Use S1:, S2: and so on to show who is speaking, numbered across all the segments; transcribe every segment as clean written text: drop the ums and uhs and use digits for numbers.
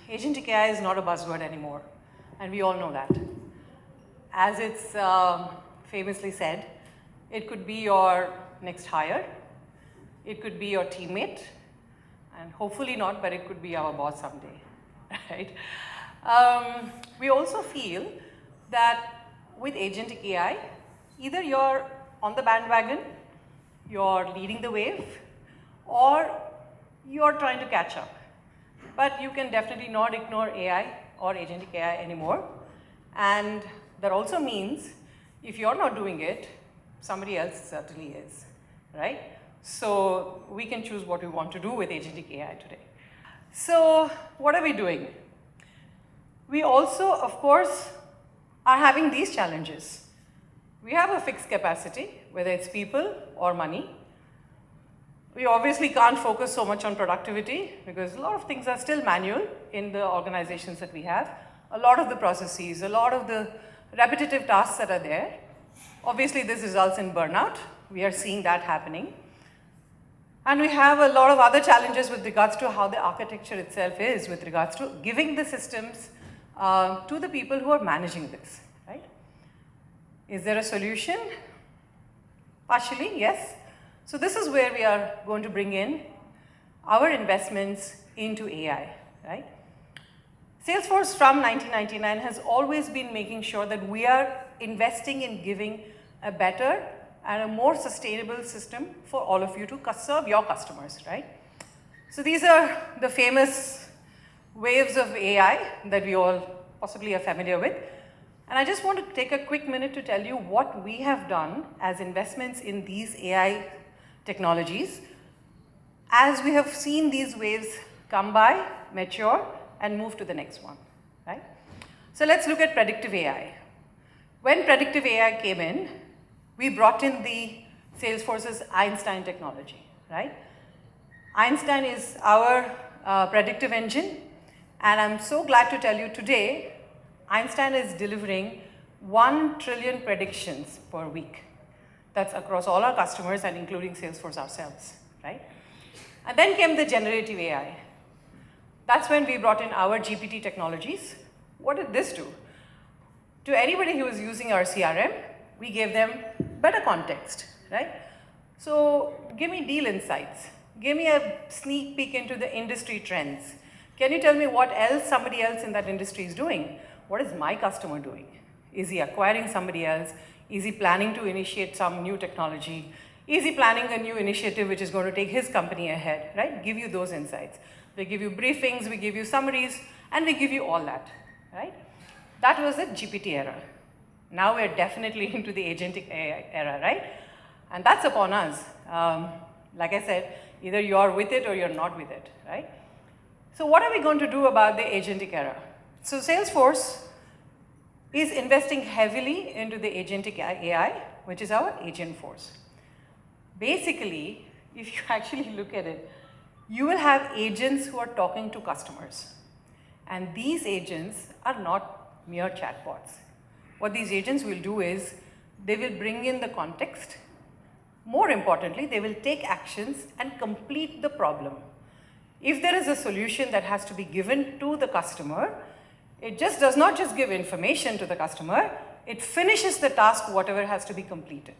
S1: agentic AI is not a buzzword anymore, and we all know that. As it's famously said, it could be your next hire, it could be your teammate, and hopefully not, but it could be our boss someday, right? We also feel that with agentic AI, either you're on the bandwagon, you're leading the wave, or you're trying to catch up. But you can definitely not ignore AI or agentic AI anymore. And that also means if you're not doing it, somebody else certainly is, right? So we can choose what we want to do with agentic AI today. So what are we doing? We also, of course, are having these challenges. We have a fixed capacity, whether it's people or money. We obviously can't focus so much on productivity because a lot of things are still manual in the organizations that we have. A lot of the processes, a lot of the repetitive tasks that are there. Obviously, this results in burnout. We are seeing that happening. And we have a lot of other challenges with regards to how the architecture itself is with regards to giving the systems to the people who are managing this, right? Is there a solution? Partially, yes. So this is where we are going to bring in our investments into AI, right? Salesforce from 1999 has always been making sure that we are investing in giving a better and a more sustainable system for all of you to serve your customers, right? So these are the famous waves of AI that we all possibly are familiar with. And I just want to take a quick minute to tell you what we have done as investments in these AI technologies as we have seen these waves come by, mature, and move to the next one, right? So let's look at predictive AI. When predictive AI came in, we brought in the Salesforce's Einstein technology, right? Einstein is our predictive engine, and I'm so glad to tell you today, Einstein is delivering 1 trillion predictions per week. That's across all our customers and including Salesforce ourselves, right? And then came the generative AI. That's when we brought in our GPT technologies. What did this do? To anybody who was using our CRM, we gave them better context, right? So give me deal insights. Give me a sneak peek into the industry trends. Can you tell me what else somebody else in that industry is doing? What is my customer doing? Is he acquiring somebody else? Is he planning to initiate some new technology? Is he planning a new initiative which is going to take his company ahead, right? Give you those insights. We give you briefings, we give you summaries, and we give you all that, right? That was the GPT era. Now we're definitely into the agentic AI era, right? And that's upon us. Like I said, either you're with it or you're not with it, right? So what are we going to do about the agentic era? So Salesforce is investing heavily into the agentic AI, which is our agent force. Basically, if you actually look at it, you will have agents who are talking to customers. And these agents are not mere chatbots. What these agents will do is they will bring in the context. More importantly, they will take actions and complete the problem. If there is a solution that has to be given to the customer, it just does not just give information to the customer, it finishes the task, whatever has to be completed.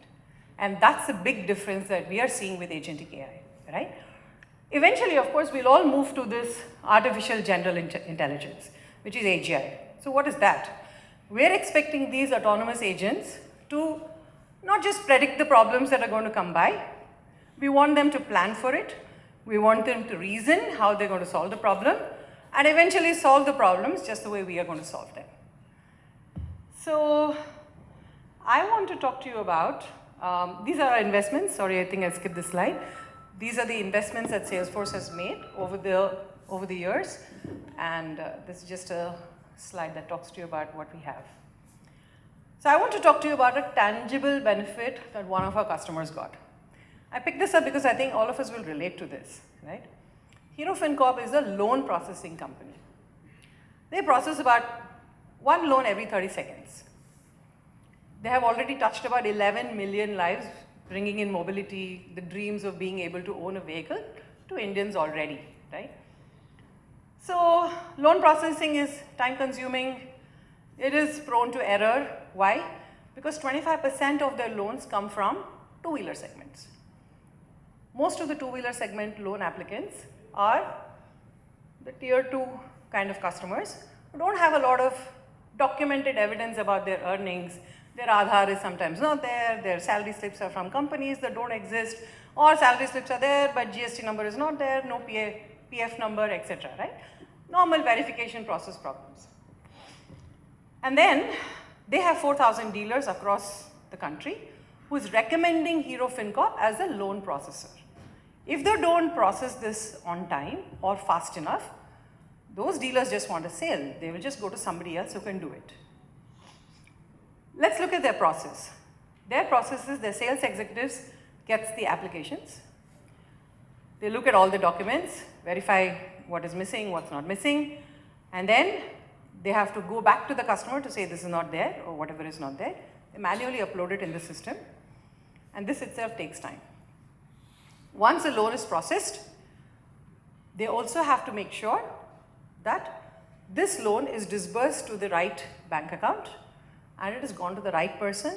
S1: And that's the big difference that we are seeing with agentic AI, right? Eventually, of course, we'll all move to this artificial general intelligence, which is AGI. So what is that? We're expecting these autonomous agents to not just predict the problems that are going to come by. We want them to plan for it. We want them to reason how they're going to solve the problem and eventually solve the problems just the way we are going to solve them. So I want to talk to you about, these are our investments. Sorry, I think I skipped this slide. These are the investments that Salesforce has made over the years. And this is just a slide that talks to you about what we have. So I want to talk to you about a tangible benefit that one of our customers got. I picked this up because I think all of us will relate to this, right? Hero FinCorp is a loan processing company. They process about 1 loan every 30 seconds. They have already touched about 11 million lives, bringing in mobility, the dreams of being able to own a vehicle to Indians already, right? So loan processing is time consuming. It is prone to error. Why? Because 25% of their loans come from two-wheeler segments. Most of the two-wheeler segment loan applicants are the tier 2 kind of customers who don't have a lot of documented evidence about their earnings. Their Aadhaar is sometimes not there, their salary slips are from companies that don't exist, or salary slips are there but GST number is not there, no PF number, etc. Right? Normal verification process problems. And then they have 4,000 dealers across the country who is recommending Hero FinCorp as a loan processor. If they don't process this on time or fast enough, those dealers just want a sale. They will just go to somebody else who can do it. Let's look at their process. Their process is their sales executives gets the applications. They look at all the documents, verify what is missing, what's not missing, and then they have to go back to the customer to say this is not there or whatever is not there. They manually upload it in the system, and this itself takes time. Once a loan is processed, they also have to make sure that this loan is disbursed to the right bank account and it has gone to the right person,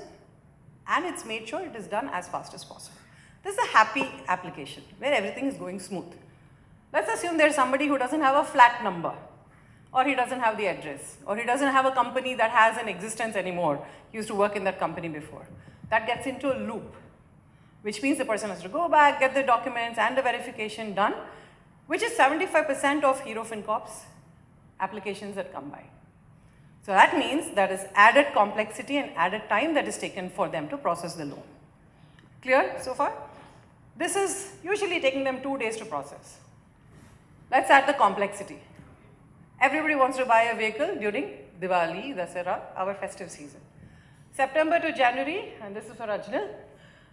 S1: and it's made sure it is done as fast as possible. This is a happy application where everything is going smooth. Let's assume there's somebody who doesn't have a flat number, or he doesn't have the address, or he doesn't have a company that has an existence anymore. He used to work in that company before. That gets into a loop, which means the person has to go back, get the documents and the verification done, which is 75% of Hero FinCorp's applications that come by. So that means that is added complexity and added time that is taken for them to process the loan. Clear so far? This is usually taking them 2 days to process. Let's add the complexity. Everybody wants to buy a vehicle during Diwali, Dasara, our festive season. September to January, and this is for Ajnal,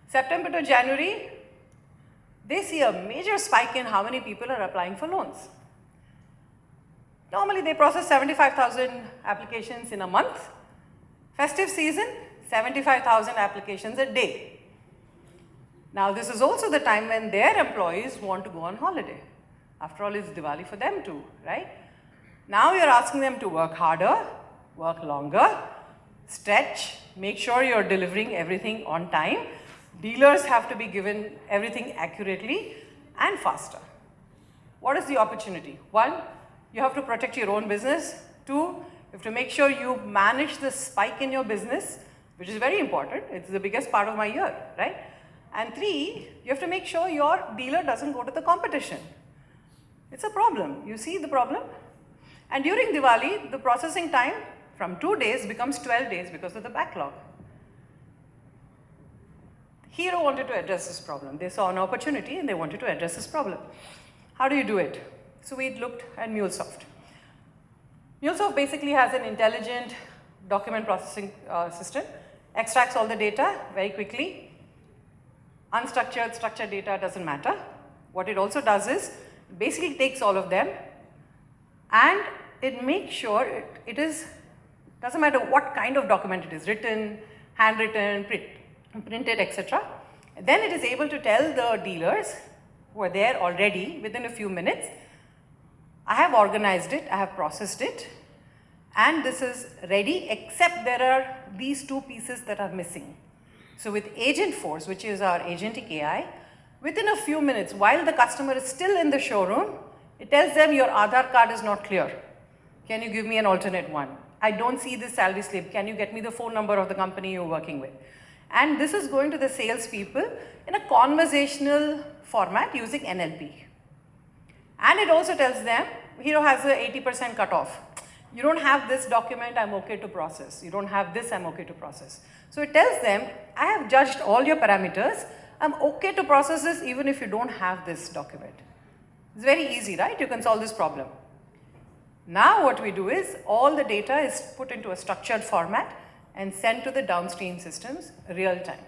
S1: September to January, they see a major spike in how many people are applying for loans. Normally they process 75,000 applications in a month. Festive season, 75,000 applications a day. Now this is also the time when their employees want to go on holiday. After all, it's Diwali for them too, right? Now you're asking them to work harder, work longer, stretch, make sure you're delivering everything on time. Dealers have to be given everything accurately and faster. What is the opportunity? 1, you have to protect your own business. 2, you have to make sure you manage the spike in your business, which is very important. It's the biggest part of my year, right? And 3, you have to make sure your dealer doesn't go to the competition. It's a problem. You see the problem? And during Diwali, the processing time from 2 days becomes 12 days because of the backlog. Hero wanted to address this problem. They saw an opportunity and they wanted to address this problem. How do you do it? So we looked at MuleSoft. MuleSoft basically has an intelligent document processing system, extracts all the data very quickly. Unstructured, structured data doesn't matter. What it also does is basically takes all of them and it makes sure it is, doesn't matter what kind of document it is, written, handwritten, printed, etc. Then it is able to tell the dealers who are there already within a few minutes, I have organized it, I have processed it, and this is ready, except there are these 2 pieces that are missing. So with Agent Force, which is our agentic AI, within a few minutes, while the customer is still in the showroom, it tells them your Aadhaar card is not clear. Can you give me an alternate one? I don't see this salary slip. Can you get me the phone number of the company you're working with? And this is going to the salespeople in a conversational format using NLP. And it also tells them, Hero has a 80% cutoff. You don't have this document, I'm okay to process. You don't have this, I'm okay to process. So it tells them, I have judged all your parameters. I'm okay to process this even if you don't have this document. It's very easy, right? You can solve this problem. Now what we do is all the data is put into a structured format and sent to the downstream systems real time.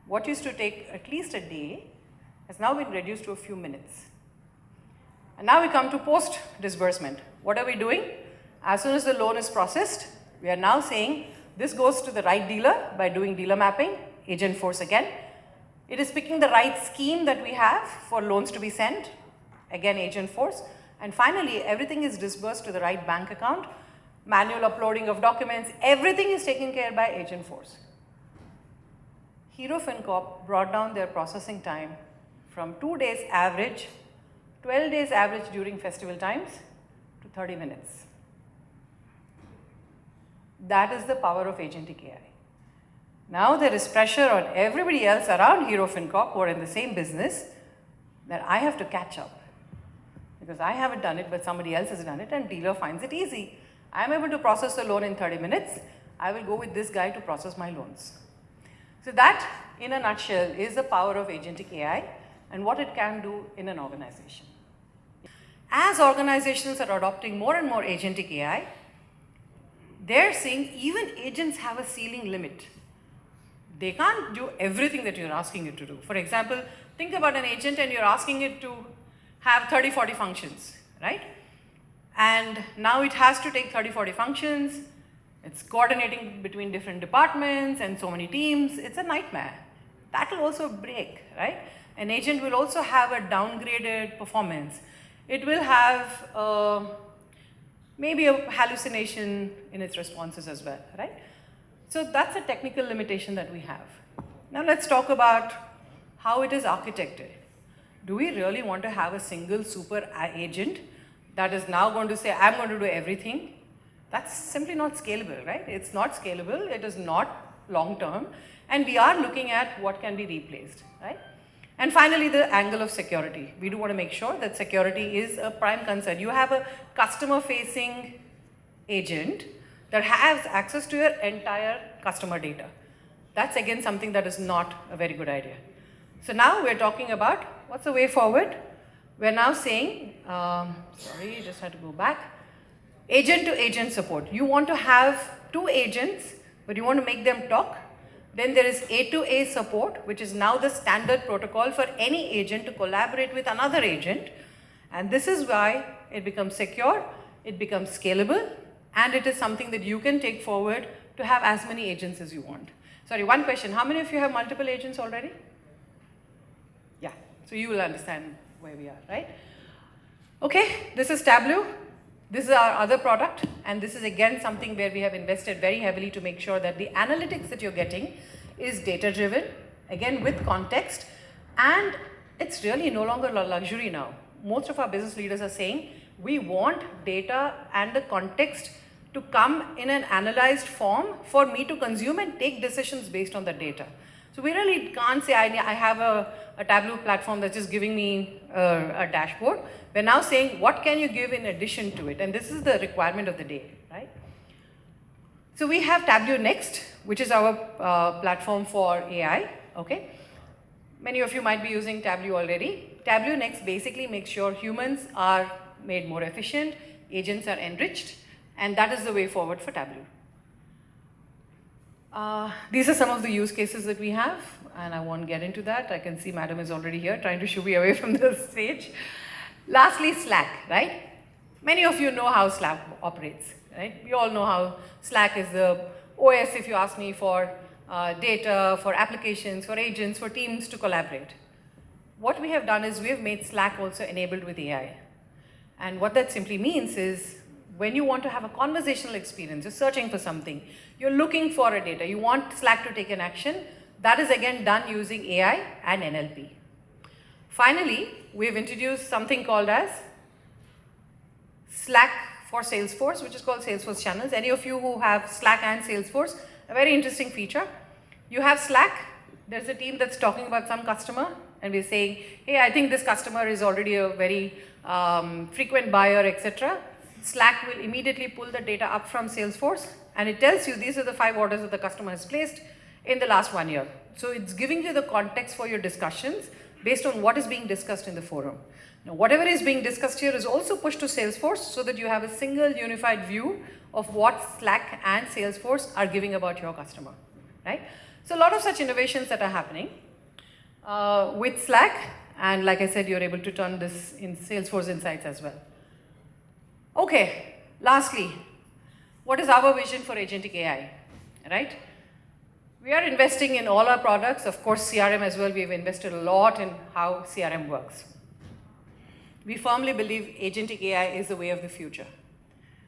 S1: What used to take at least a day has now been reduced to a few minutes. And now we come to post disbursement. What are we doing? As soon as the loan is processed, we are now saying this goes to the right dealer by doing dealer mapping, Agent Force again. It is picking the right scheme that we have for loans to be sent, again Agent Force, And finally, everything is disbursed to the right bank account, manual uploading of documents, everything is taken care by Agent Force. Hero FinCorp brought down their processing time from 2 days average, 12 days average during festival times, to 30 minutes. That is the power of agentic AI. Now there is pressure on everybody else around Hero FinCorp who are in the same business that I have to catch up. Because I haven't done it, but somebody else has done it, and dealer finds it easy. I'm able to process a loan in 30 minutes. I will go with this guy to process my loans. So that, in a nutshell, is the power of agentic AI and what it can do in an organization. As organizations are adopting more and more agentic AI, they're seeing even agents have a ceiling limit. They can't do everything that you're asking it to do. For example, think about an agent and you're asking it to have 30, 40 functions, right? And now it has to take 30, 40 functions. It's coordinating between different departments and so many teams. It's a nightmare. That will also break, right? An agent will also have a downgraded performance. It will have maybe a hallucination in its responses as well, right? So that's a technical limitation that we have. Now let's talk about how it is architected. Do we really want to have a single super agent that is now going to say, I'm going to do everything? That's simply not scalable, right? It's not scalable, it is not long term, and we are looking at what can be replaced, right? And finally, the angle of security. We do want to make sure that security is a prime concern. You have a customer-facing agent that has access to your entire customer data. That's again something that is not a very good idea. So now we're talking about what's the way forward. We're now saying, sorry, just had to go back. Agent to agent support. You want to have two agents, but you want to make them talk. Then there is A to A support, which is now the standard protocol for any agent to collaborate with another agent. And this is why it becomes secure, it becomes scalable, and it is something that you can take forward to have as many agents as you want. Sorry, one question. How many of you have multiple agents already? Yeah, so you will understand where we are, right? Okay, this is Tableau. This is our other product, and this is again something where we have invested very heavily to make sure that the analytics that you're getting is data driven, again with context, and it's really no longer a luxury now. Most of our business leaders are saying we want data and the context to come in an analyzed form for me to consume and take decisions based on the data. So we really can't say I have a Tableau platform that's just giving me a dashboard. We're now saying what can you give in addition to it, and this is the requirement of the day, right? So we have Tableau Next, which is our platform for AI, okay? Many of you might be using Tableau already. Tableau Next basically makes sure humans are made more efficient, agents are enriched, and that is the way forward for Tableau. These are some of the use cases that we have, and I won't get into that. I can see Madam is already here trying to shoo me away from the stage. Lastly, Slack, right? Many of you know how Slack operates, right? We all know how Slack is the OS, if you ask me, for data, for applications, for agents, for teams to collaborate. What we have done is we have made Slack also enabled with AI. And what that simply means is when you want to have a conversational experience, you're searching for something, you're looking for a data, you want Slack to take an action, that is again done using AI and NLP. Finally, we've introduced something called as Slack for Salesforce, which is called Salesforce Channels. Any of you who have Slack and Salesforce, a very interesting feature. You have Slack, there's a team that's talking about some customer, and we're saying, hey, I think this customer is already a very frequent buyer, etc. Slack will immediately pull the data up from Salesforce, and it tells you these are the 5 orders that the customer has placed in the last 1 year. So it's giving you the context for your discussions based on what is being discussed in the forum. Now, whatever is being discussed here is also pushed to Salesforce so that you have a single unified view of what Slack and Salesforce are giving about your customer, right? So a lot of such innovations that are happening with Slack, and like I said, you're able to turn this in Salesforce Insights as well. Okay, lastly, what is our vision for agentic AI, right? We are investing in all our products. Of course, CRM as well. We've invested a lot in how CRM works. We firmly believe agentic AI is the way of the future.